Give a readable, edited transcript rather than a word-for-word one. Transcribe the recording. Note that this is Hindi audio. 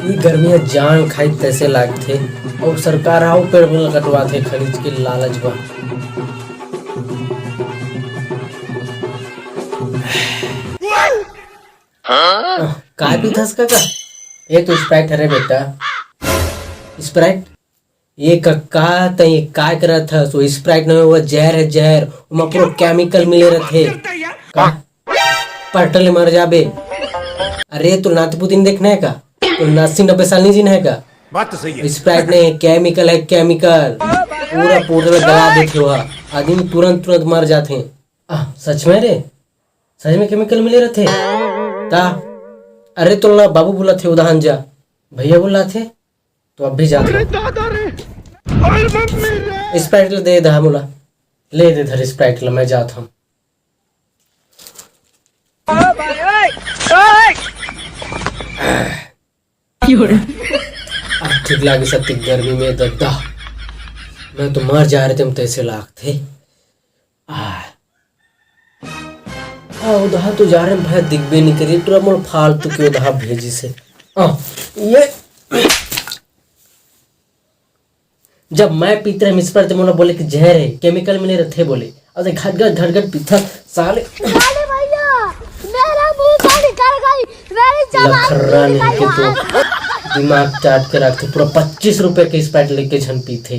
ये गर्मियाँ जान खाई तैसे लागथे और सरकार हाउ पेड़ कटवाथे खरीद के लालच बा। काय पीथस का? ये तो स्प्राइट हरे बेटा, स्प्राइट। ये कक्का तई काय करत हस? वो स्प्राइट नहीं, वो जहर है, जहर। उमा पूरा केमिकल मिले रहथे का, पटल मर जाबे। अरे तो नाथ पुतिन देखना है का? तो 80-90 साल नहीं जीना है का? बात तो सही है। स्प्राइट नहीं, केमिकल है, केमिकल। पूरा पाउडर में गला देते हो, आदमी तुरंत तुरंत मर जाते हैं। सच में रे, सच में केमिकल मिले रहते ता? अरे तो ना बाबू बोला थे उदाहरण जा, भैया बोला थे तो अब भी जाते। स्प्राइट दे दे मुला, ले दे धर स्प्राइट, मैं जाता हूँ। ठीक लागे सत्य गर्मी में दद्दा, मैं तो मर जा रहे थे, हम तैसे लाग थे। उधर तो जा रहे हैं भाई, दिखबे नहीं करिए तो मोर फालतू के उधर भेजी से। ये जब मैं पीते रहे मिस पर मोला बोले कि जहर है, केमिकल मिले रहते बोले, अरे घट पीता साले। लखर्रा नहीं के तो दिमाग चाट के रखते, पूरा 25 रुपए के स्प्राइट लेके झन पीते।